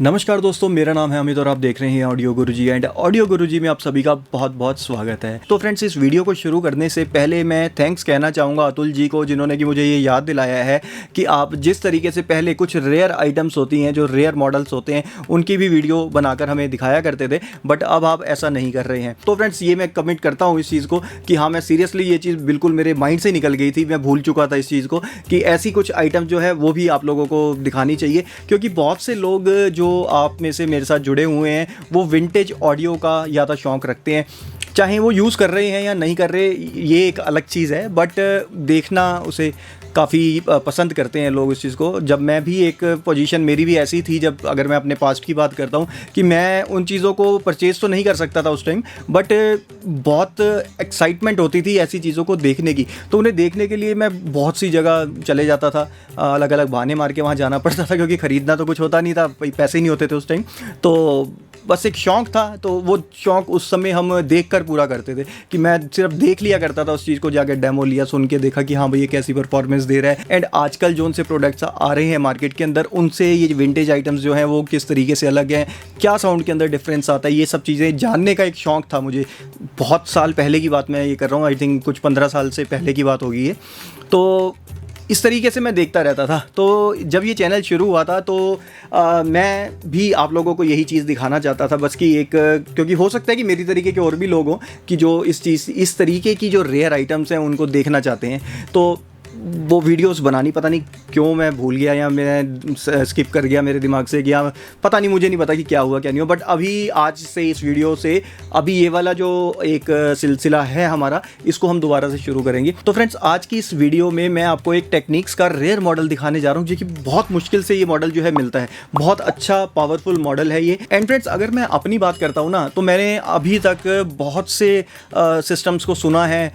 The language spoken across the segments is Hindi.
नमस्कार दोस्तों, मेरा नाम है अमित और आप देख रहे हैं ऑडियो गुरुजी एंड ऑडियो गुरुजी में आप सभी का बहुत बहुत स्वागत है। तो फ्रेंड्स, इस वीडियो को शुरू करने से पहले मैं थैंक्स कहना चाहूँगा अतुल जी को, जिन्होंने कि मुझे ये याद दिलाया है कि आप जिस तरीके से पहले कुछ रेयर आइटम्स होती हैं, जो रेयर मॉडल्स होते हैं, उनकी भी वीडियो बनाकर हमें दिखाया करते थे, बट अब आप ऐसा नहीं कर रहे हैं। तो फ्रेंड्स, ये मैं कमिट करता हूँ इस चीज़ को कि हाँ, मैं सीरियसली ये चीज़ बिल्कुल मेरे माइंड से निकल गई थी, मैं भूल चुका था इस चीज़ को कि ऐसी कुछ आइटम जो है वो भी आप लोगों को दिखानी चाहिए, क्योंकि बहुत से लोग जो आप में से मेरे साथ जुड़े हुए हैं वो विंटेज ऑडियो का ज़्यादा शौक़ रखते हैं। चाहे वो यूज़ कर रहे हैं या नहीं कर रहे, ये एक अलग चीज़ है, बट देखना उसे काफ़ी पसंद करते हैं लोग इस चीज़ को। जब मैं भी एक पोजीशन मेरी भी ऐसी थी, जब अगर मैं अपने पास्ट की बात करता हूँ कि मैं उन चीज़ों को परचेज़ तो नहीं कर सकता था उस टाइम, बट बहुत एक्साइटमेंट होती थी ऐसी चीज़ों को देखने की। तो उन्हें देखने के लिए मैं बहुत सी जगह चले जाता था, अलग अलग बहाने मार के वहाँ जाना पड़ता था, क्योंकि ख़रीदना तो कुछ होता नहीं था, पैसे नहीं होते थे उस टाइम। तो बस एक शौक़ था, तो वो शौक़ उस समय हम देख कर पूरा करते थे कि मैं सिर्फ देख लिया करता था उस चीज़ को, जाकर डेमो लिया, सुन के देखा कि हाँ भाई ये कैसी परफॉर्मेंस दे रहा है। एंड आजकल जो उनसे प्रोडक्ट्स आ रहे हैं मार्केट के अंदर, उनसे ये विंटेज आइटम्स जो हैं वो किस तरीके से अलग हैं, क्या साउंड के अंदर डिफरेंस आता है, ये सब चीज़ें जानने का एक शौक़ था मुझे। बहुत साल पहले की बात मैं ये कर रहा हूँ, आई थिंक कुछ 15 साल से पहले की बात होगी ये। तो इस तरीके से मैं देखता रहता था। तो जब ये चैनल शुरू हुआ था तो मैं भी आप लोगों को यही चीज़ दिखाना चाहता था, बस कि एक, क्योंकि हो सकता है कि मेरी तरीके के और भी लोग हों कि जो इस तरीके की जो रेयर आइटम्स हैं उनको देखना चाहते हैं। तो वो वीडियोस बनानी पता नहीं क्यों मैं भूल गया, या मैं स्किप कर गया मेरे दिमाग से, या पता नहीं, मुझे नहीं पता कि क्या हुआ क्या नहीं हुआ। बट अभी आज से इस वीडियो से अभी ये वाला जो एक सिलसिला है हमारा, इसको हम दोबारा से शुरू करेंगे। तो फ्रेंड्स, आज की इस वीडियो में मैं आपको एक टेक्निक्स का रेयर मॉडल दिखाने जा रहा हूँ, जो कि बहुत मुश्किल से ये मॉडल जो है मिलता है। बहुत अच्छा पावरफुल मॉडल है ये। एंड फ्रेंड्स, अगर मैं अपनी बात करता हूँ ना, तो मैंने अभी तक बहुत से सिस्टम्स को सुना है,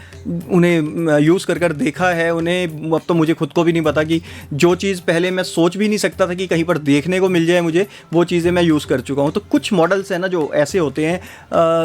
उन्हें यूज़ कर देखा है, उन्हें अब तो मुझे खुद को भी नहीं पता कि जो चीज़ पहले मैं सोच भी नहीं सकता था कि कहीं पर देखने को मिल जाए मुझे, वो चीज़ें मैं यूज़ कर चुका हूँ। तो कुछ मॉडल्स हैं ना जो ऐसे होते हैं,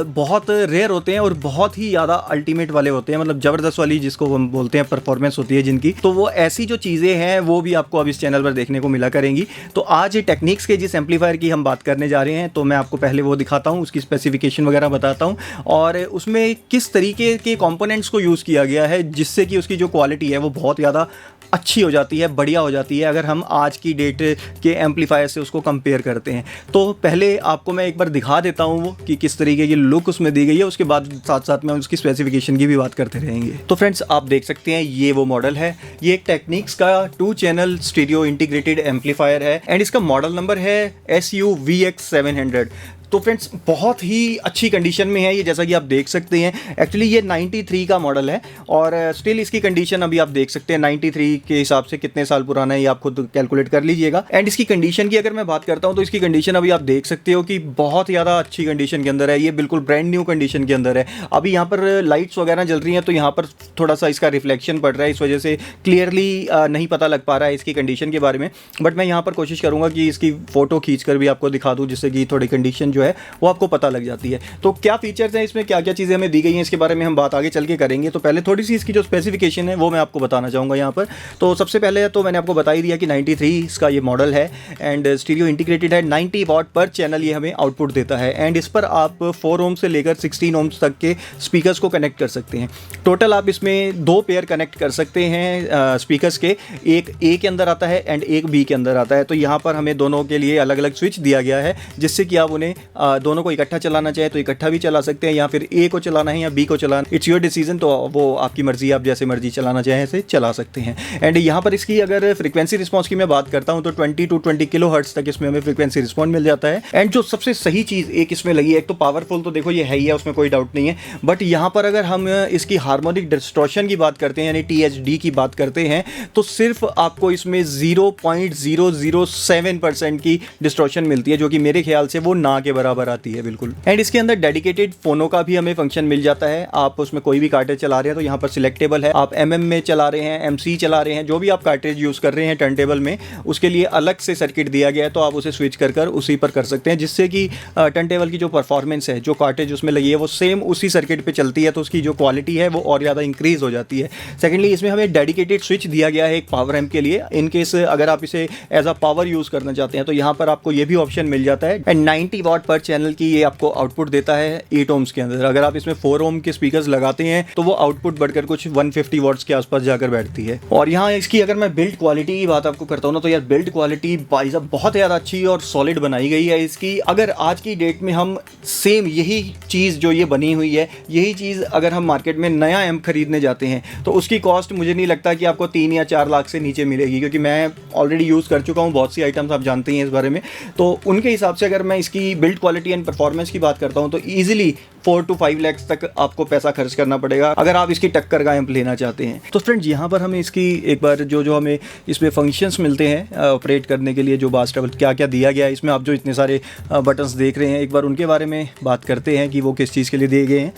बहुत रेयर होते हैं और बहुत ही ज़्यादा अल्टीमेट वाले होते हैं, मतलब ज़बरदस्त वाली जिसको हम बोलते हैं परफॉर्मेंस होती है जिनकी। तो वो ऐसी जो चीज़ें हैं वो भी आपको अब इस चैनल पर देखने को मिला करेंगी। तो आज ये टेक्निक्स के जिस एम्पलीफायर की हम बात करने जा रहे हैं, तो मैं आपको पहले वो दिखाता हूँ, उसकी स्पेसिफिकेशन वगैरह बताता हूँ, और उसमें किस तरीके के कंपोनेंट्स को यूज़ किया गया है, जिससे कि उसकी जो क्वालिटी है वो बहुत ज़्यादा अच्छी हो जाती है, बढ़िया हो जाती है, अगर हम आज की डेट के एम्पलीफायर से उसको कंपेयर करते हैं। तो पहले आपको मैं एक बार दिखा देता हूँ वो कि किस तरीके की लुक उसमें दी गई है, उसके बाद साथ साथ में उसकी स्पेसिफिकेशन की भी बात करते रहेंगे। तो फ्रेंड्स, आप देख सकते हैं ये वो मॉडल है। ये एक टेक्निक्स का 2 चैनल स्टीरियो इंटीग्रेटेड एम्पलीफायर है, एंड इसका मॉडल नंबर है SU-VX700। तो फ्रेंड्स, बहुत ही अच्छी कंडीशन में है ये, जैसा कि आप देख सकते हैं। एक्चुअली ये 93 का मॉडल है, और स्टिल इसकी कंडीशन अभी आप देख सकते हैं 93 के हिसाब से कितने साल पुराना है ये आप खुद कैलकुलेट कर लीजिएगा। एंड इसकी कंडीशन की अगर मैं बात करता हूँ, तो इसकी कंडीशन अभी आप देख सकते हो कि बहुत ज़्यादा अच्छी कंडीशन के अंदर है, ये बिल्कुल ब्रांड न्यू कंडीशन के अंदर है। अभी यहाँ पर लाइट्स वगैरह जल रही हैं, तो यहाँ पर थोड़ा सा इसका रिफ्लेक्शन पड़ रहा है, इस वजह से क्लियरली नहीं पता लग पा रहा है इसकी कंडीशन के बारे में, बट मैं यहाँ पर कोशिश करूँगा कि इसकी फ़ोटो खींच कर भी आपको दिखा दूँ, जिससे कि थोड़ी कंडीशन जो है वो आपको पता लग जाती है। तो क्या फीचर्स हैं इसमें, क्या क्या चीज़ें हमें दी गई हैं, इसके बारे में हम बात आगे चल के करेंगे। तो पहले थोड़ी सी इसकी जो स्पेसिफिकेशन है वो मैं आपको बताना चाहूँगा यहाँ पर। तो सबसे पहले तो मैंने आपको बता ही दिया कि 93 इसका ये मॉडल है, एंड स्टीरियो इंटीग्रेटेड है। 90 वॉट पर चैनल ये हमें आउटपुट देता है, एंड इस पर आप 4 ओम से लेकर 16 ओम्स तक के स्पीकर्स को कनेक्ट कर सकते हैं। टोटल आप इसमें 2 पेयर कनेक्ट कर सकते हैं स्पीकर्स के, एक ए के अंदर आता है एंड एक बी के अंदर आता है। तो यहाँ पर हमें दोनों के लिए अलग अलग स्विच दिया गया है, जिससे कि आप उन्हें दोनों को इकट्ठा चलाना चाहे तो इकट्ठा भी चला सकते हैं, या फिर ए को चलाना है या बी को चलाना, इट्स योर डिसीजन। तो वो आपकी मर्जी, आप जैसे मर्जी चलाना चाहें ऐसे चला सकते हैं। एंड यहाँ पर इसकी अगर फ्रीक्वेंसी रिस्पॉन्स की मैं बात करता हूँ, तो 20 to 20 किलोहर्ट्ज़ तक इसमें हमें फ्रीक्वेंसी रिस्पॉन्स मिल जाता है। एंड जो सबसे सही चीज़ एक इसमें लगी है, एक तो पावरफुल तो देखो ये है ही है, उसमें कोई डाउट नहीं है, बट यहाँ पर अगर हम इसकी हार्मोनिक डिस्टॉर्शन की बात करते हैं, यानी THD की बात करते हैं, तो सिर्फ आपको इसमें 0.007% की डिस्टॉर्शन मिलती है, जो कि मेरे ख्याल से वो ना के बराबर आती है बिल्कुल। एंड इसके अंदर डेडिकेटेड फोनो का भी हमें फंक्शन मिल जाता है। आप उसमें कोई भी कार्ट्रिज चला रहे हैं तो यहाँ पर सिलेक्टेबल है। आप MM में चला रहे हैं, MC चला रहे हैं, जो भी आप कार्ट्रिज यूज़ कर रहे हैं टर्नटेबल में, उसके लिए अलग से सर्किट दिया गया है, तो आप उसे स्विच कर उसी पर कर सकते हैं, जिससे कि टर्नटेबल की जो परफॉर्मेंस है, जो कार्ट्रिज उसमें लगी है, वो सेम उसी सर्किट पर चलती है, तो उसकी जो क्वालिटी है वो और ज़्यादा इंक्रीज हो जाती है। सेकेंडली इसमें हमें डेडिकेटेड स्विच दिया गया है एक पावर एम्प के लिए। इन केस अगर आप इसे एज अ पावर यूज़ करना चाहते हैं तो यहाँ पर आपको ये भी ऑप्शन मिल जाता है। एंड 90 वाट पर चैनल की ये आपको आउटपुट देता है 8 ओम्स के अंदर। अगर आप इसमें 4 ओम के स्पीकर्स लगाते हैं तो वो आउटपुट बढ़कर कुछ 150 वाट्स के आसपास जाकर बैठती है। और यहाँ इसकी अगर मैं बिल्ड क्वालिटी की बात आपको करता हूँ ना, तो यार बिल्ड क्वालिटी भाई साहब बहुत ज़्यादा अच्छी और सॉलिड बनाई गई है इसकी। अगर आज की डेट में हम सेम यही चीज़ जो ये बनी हुई है, यही चीज़ अगर हम मार्केट में नया एम्प खरीदने जाते हैं तो उसकी कॉस्ट मुझे नहीं लगता कि आपको 3 या 4 लाख से नीचे मिलेगी, क्योंकि मैं ऑलरेडी यूज़ कर चुका हूँ बहुत सी आइटम्स, आप जानते हैं इस बारे में। तो उनके हिसाब से अगर मैं इसकी बिल्ड क्वालिटी एंड परफॉर्मेंस की बात करता हूँ तो ईजिली 4 to 5 लाख तक आपको पैसा खर्च करना पड़ेगा अगर आप इसकी टक्कर का एम्प लेना चाहते हैं। तो फ्रेंड्स यहाँ पर हमें इसकी एक बार जो हमें इसमें फंक्शंस मिलते हैं ऑपरेट करने के लिए, जो बास ट्रबल क्या क्या दिया गया है इसमें, आप जो इतने सारे बटन्स देख रहे हैं, एक बार उनके बारे में बात करते हैं कि वो किस चीज़ के लिए दिए गए हैं।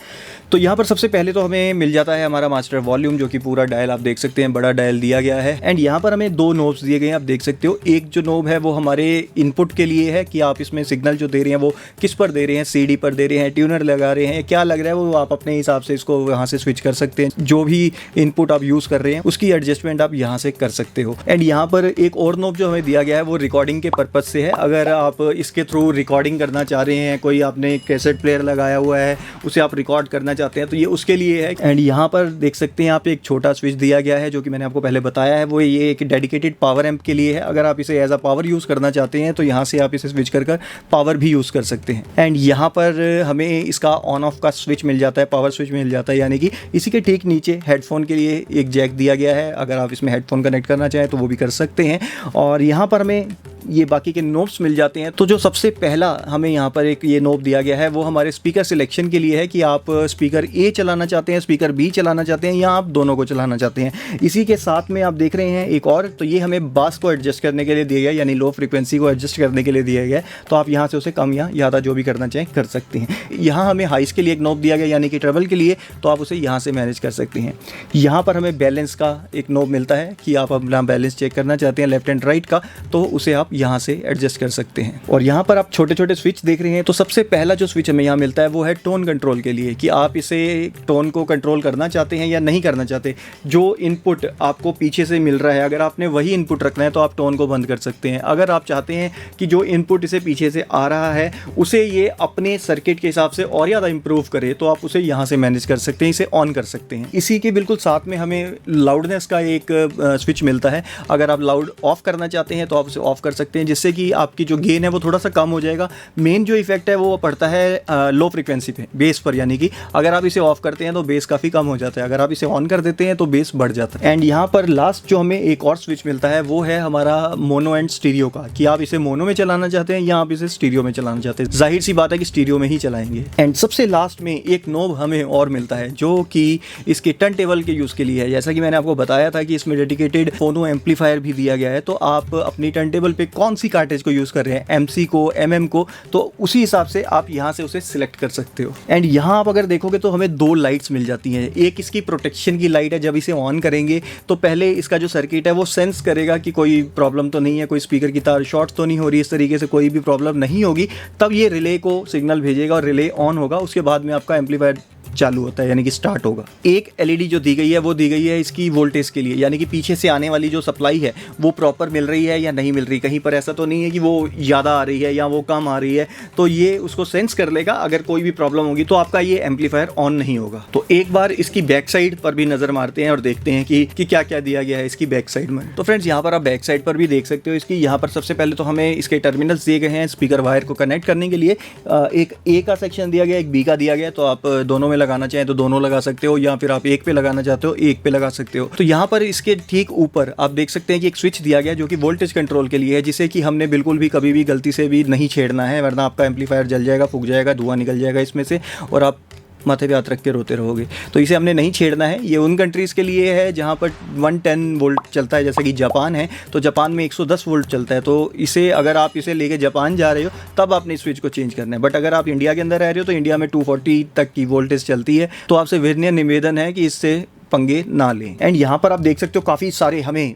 तो यहाँ पर सबसे पहले तो हमें मिल जाता है हमारा मास्टर वॉल्यूम, जो कि पूरा डायल आप देख सकते हैं, बड़ा डायल दिया गया है। एंड यहाँ पर हमें 2 नोब्स दिए गए हैं, आप देख सकते हो। एक जो नोब है वो हमारे इनपुट के लिए है कि आप इसमें सिग्नल जो दे रहे हैं वो किस पर दे रहे हैं, CD पर दे रहे हैं, ट्यूनर लगा रहे हैं, क्या लग रहा है वो आप अपने हिसाब से इसको यहाँ से स्विच कर सकते हैं। जो भी इनपुट आप यूज़ कर रहे हैं उसकी एडजस्टमेंट आप यहाँ से कर सकते हो। एंड यहाँ पर एक और नोब जो हमें दिया गया है वो रिकॉर्डिंग के पर्पज़ से है। अगर आप इसके थ्रू रिकॉर्डिंग करना चाह रहे हैं, कोई आपने कैसेट प्लेयर लगाया हुआ है उसे आप रिकॉर्ड करना चाहते हैं तो ये उसके लिए है। एंड यहाँ पर देख सकते हैं आप एक छोटा स्विच दिया गया है जो कि मैंने आपको पहले बताया है, वो ये एक डेडिकेटेड पावर एम्प के लिए है। अगर आप इसे एज अ पावर यूज़ करना चाहते हैं तो यहाँ से आप इसे स्विच कर पावर भी यूज़ कर सकते हैं। एंड यहाँ पर हमें इसका ऑन ऑफ का स्विच मिल जाता है, पावर स्विच मिल जाता है, यानी कि इसी के ठीक नीचे हेडफोन के लिए एक जैक दिया गया है। अगर आप इसमें हेडफोन कनेक्ट करना चाहें तो वो भी कर सकते हैं। और यहाँ पर हमें ये बाकी के नोब्स मिल जाते हैं। तो जो सबसे पहला हमें यहाँ पर एक ये नोब दिया गया है वो हमारे स्पीकर सिलेक्शन के लिए है कि आप स्पीकर A चलाना चाहते हैं, स्पीकर B चलाना चाहते हैं, या आप दोनों को चलाना चाहते हैं। इसी के साथ में आप देख रहे हैं एक और, तो ये हमें बास को एडजस्ट करने के लिए दिया गया, यानी लो फ्रीक्वेंसी को एडजस्ट करने के लिए दिया गया है। तो आप यहाँ से उसे कम या ज़्यादा जो भी करना चाहें कर सकते हैं। यहाँ हमें हाइस के लिए एक नोब दिया गया, यानी कि ट्रेवल के लिए, तो आप उसे यहाँ से मैनेज कर सकते हैं। यहाँ पर हमें बैलेंस का एक नोब मिलता है कि आप अपना बैलेंस चेक करना चाहते हैं लेफ्ट एंड राइट का, तो उसे आप यहाँ से एडजस्ट कर सकते हैं। और यहाँ पर आप छोटे छोटे स्विच देख रहे हैं। तो सबसे पहला जो स्विच हमें यहाँ मिलता है वो है टोन कंट्रोल के लिए, कि आप इसे टोन को कंट्रोल करना चाहते हैं या नहीं करना चाहते। जो इनपुट आपको पीछे से मिल रहा है अगर आपने वही इनपुट रखना है तो आप टोन को बंद कर सकते हैं। अगर आप चाहते हैं कि जो इनपुट इसे पीछे से आ रहा है उसे ये अपने सर्किट के हिसाब से और ज़्यादा इंप्रूव करे तो आप उसे यहाँ से मैनेज कर सकते हैं, इसे ऑन कर सकते हैं। इसी के बिल्कुल साथ में हमें लाउडनेस का एक स्विच मिलता है। अगर आप लाउड ऑफ करना चाहते हैं तो आप उसे ऑफ कर सकते हैं, जिससे कि आपकी जो गेन है वो थोड़ा सा कम हो जाएगा। मेन जो इफेक्ट है वो पड़ता है लो फ्रीक्वेंसी पे, बेस पर, यानी कि अगर आप इसे ऑफ करते हैं तो बेस काफ़ी कम हो जाता है, अगर आप इसे ऑन कर देते हैं तो बेस बढ़ जाता है। एंड यहाँ पर लास्ट जो हमें एक और स्विच मिलता है वो है हमारा मोनो एंड स्टीरियो का, कि आप इसे मोनो में चलाना चाहते हैं या आप इसे स्टीरियो में चलाना चाहते हैं। जाहिर सी बात है कि स्टीरियो में ही चलाएंगे। एंड सबसे लास्ट में एक नोब हमें और मिलता है जो कि इसके टर्न टेबल के यूज़ के लिए है। जैसा कि मैंने आपको बताया था कि इसमें डेडिकेटेड फोनो एम्पलीफायर भी दिया गया है, तो आप अपनी टर्न टेबल पे कौन सी कार्टेज को यूज़ कर रहे हैं, MC को, MM को, तो उसी हिसाब से आप यहाँ से उसे सिलेक्ट कर सकते हो। एंड यहाँ आप अगर देखोगे तो हमें 2 लाइट्स मिल जाती हैं। एक इसकी प्रोटेक्शन की लाइट है, जब इसे ऑन करेंगे तो पहले इसका जो सर्किट है वो सेंस करेगा कि कोई प्रॉब्लम तो नहीं है, कोई स्पीकर की तार शॉर्ट तो नहीं हो रही, इस तरीके से कोई भी प्रॉब्लम नहीं होगी, तब ये रिले को सिग्नल भेजेगा और रिले ऑन होगा। उसके बाद में आपका एम्पलीफायर चालू होता है, यानी कि स्टार्ट होगा। एक LED जो दी गई है वो दी गई है इसकी वोल्टेज के लिए, यानी कि पीछे से आने वाली जो सप्लाई है वो प्रॉपर मिल रही है या नहीं मिल रही। कहीं पर ऐसा तो नहीं है कि वो ज़्यादा आ रही है या वो कम आ रही है, तो ये उसको सेंस कर लेगा। अगर कोई भी प्रॉब्लम होगी तो आपका ये एम्पलीफायर ऑन नहीं होगा। तो एक बार इसकी बैक साइड पर भी नज़र मारते हैं और देखते हैं कि क्या क्या दिया गया है इसकी बैक साइड में। तो फ्रेंड्स यहाँ पर आप बैक साइड पर भी देख सकते हो इसकी। यहाँ पर सबसे पहले तो हमें इसके टर्मिनल्स दिए गए हैं स्पीकर वायर को कनेक्ट करने के लिए। एक A का सेक्शन दिया गया, एक B का दिया गया, तो आप दोनों में लगाना चाहें तो दोनों लगा सकते हो, या फिर आप एक पे लगाना चाहते हो एक पे लगा सकते हो। तो यहाँ पर इसके ठीक ऊपर आप देख सकते हैं कि एक स्विच दिया गया जो कि वोल्टेज कंट्रोल के लिए है, जिसे कि हमने बिल्कुल भी कभी भी गलती से भी नहीं छेड़ना है, वरना आपका एम्पलीफायर जल जाएगा, फूक जाएगा, धुआं निकल जाएगा इसमें से और आप माथे पे हाथ रख के रोते रहोगे। तो इसे हमने नहीं छेड़ना है। ये उन कंट्रीज़ के लिए है जहाँ पर 110 वोल्ट चलता है, जैसा कि जापान है। तो जापान में 110 वोल्ट चलता है। तो इसे अगर आप इसे लेके जापान जा रहे हो तब आपने इस स्विच को चेंज करना है। बट अगर आप इंडिया के अंदर रह रहे हो तो इंडिया में 240 तक की वोल्टेज चलती है। तो आपसे विनम्र निवेदन है कि इससे पंगे ना लें। एंड यहाँ पर आप देख सकते हो काफ़ी सारे हमें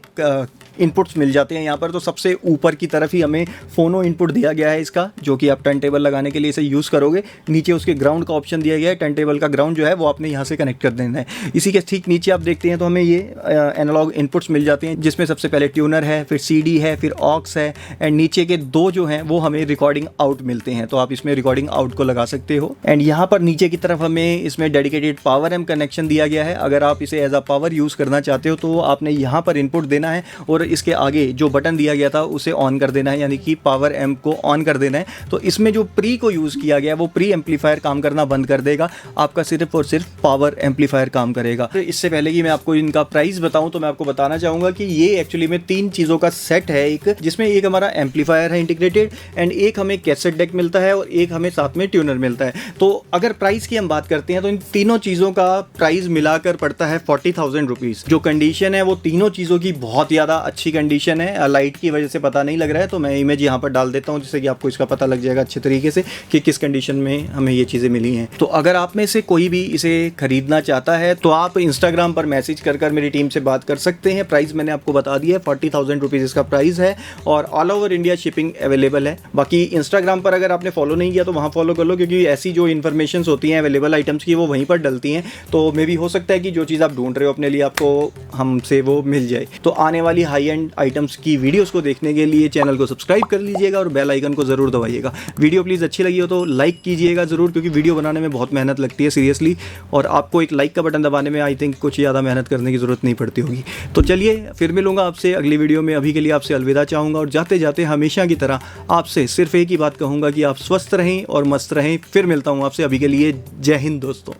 इनपुट्स मिल जाते हैं यहाँ पर। तो सबसे ऊपर की तरफ ही हमें फोनो इनपुट दिया गया है इसका, जो कि आप टर्न टेबल लगाने के लिए इसे यूज़ करोगे। नीचे उसके ग्राउंड का ऑप्शन दिया गया है। टर्न टेबल का ग्राउंड जो है वो आपने यहाँ से कनेक्ट कर देना है। इसी के ठीक नीचे आप देखते हैं तो हमें ये एनालॉग इनपुट्स मिल जाते हैं, जिसमें सबसे पहले ट्यूनर है, फिर CD है, फिर ऑक्स है, एंड नीचे के दो जो हैं वो हमें रिकॉर्डिंग आउट मिलते हैं। तो आप इसमें रिकॉर्डिंग आउट को लगा सकते हो। एंड यहाँ पर नीचे की तरफ हमें इसमें डेडिकेटेड पावर एम कनेक्शन दिया गया है। अगर आप इसे एज अ पावर यूज़ करना चाहते हो तो आपने यहाँ पर इनपुट देना है और इसके आगे जो बटन दिया गया था उसे ऑन कर देना है, यानी कि पावर एम्प को ऑन कर देना है। तो इसमें जो प्री को यूज़ किया गया है वो प्री एम्पलीफायर काम करना बंद कर देगा। आपका सिर्फ और सिर्फ पावर एम्पलीफायर काम करेगा। तो इससे पहले कि मैं आपको इनका प्राइस बताऊं तो मैं आपको बताना चाहूँगा कि ये एक्चुअली में 3 चीज़ों का सेट है। एक जिसमें एक हमारा एम्पलीफायर है इंटीग्रेटेड, एंड एक हमें कैसेट डेक मिलता है और एक हमें साथ में ट्यूनर मिलता है। तो अगर प्राइस की हम बात करते हैं तो इन तीनों चीज़ों का प्राइस मिलाकर पड़ता है 40,000 रुपीज़। जो कंडीशन है वो तीनों चीज़ों की बहुत ज़्यादा अच्छी कंडीशन है। लाइट की वजह से पता नहीं लग रहा है तो मैं इमेज यहाँ पर डाल देता हूँ, जिससे कि आपको इसका पता लग जाएगा अच्छे तरीके से कि किस कंडीशन में हमें ये चीज़ें मिली हैं। तो अगर आप में से कोई भी इसे खरीदना चाहता है तो आप इंस्टाग्राम पर मैसेज कर मेरी टीम से बात कर सकते हैं। प्राइस मैंने आपको बता दिया है, 40,000 रुपीज़ इसका प्राइस है और all over India shipping available है। बाकी इंस्टाग्राम पर अगर आपने फॉलो नहीं किया तो वहाँ फॉलो कर लो, क्योंकि ऐसी जो इन्फॉर्मेशन होती हैं अवेलेबल आइटम्स की वो वहीं पर डलती हैं। तो मे भी हो सकता है कि जो चीज़ आप ढूंढ रहे हो अपने लिए आपको हमसे वो मिल जाए। तो आने वाली हाई एंड आइटम्स की वीडियोस को देखने के लिए चैनल को सब्सक्राइब कर लीजिएगा और बेल आइकन को ज़रूर दबाइएगा। वीडियो प्लीज़ अच्छी लगी हो तो लाइक कीजिएगा ज़रूर, क्योंकि वीडियो बनाने में बहुत मेहनत लगती है सीरियसली, और आपको एक लाइक का बटन दबाने में आई थिंक कुछ ज़्यादा मेहनत करने की ज़रूरत नहीं पड़ती होगी। तो चलिए फिर मिलूंगा आपसे अगली वीडियो में। अभी के लिए आपसे अलविदा चाहूँगा और जाते जाते हमेशा की तरह आपसे सिर्फ एक ही बात कहूँगा कि आप स्वस्थ रहें और मस्त रहें। फिर मिलता हूँ आपसे। अभी के लिए जय हिंद दोस्तों।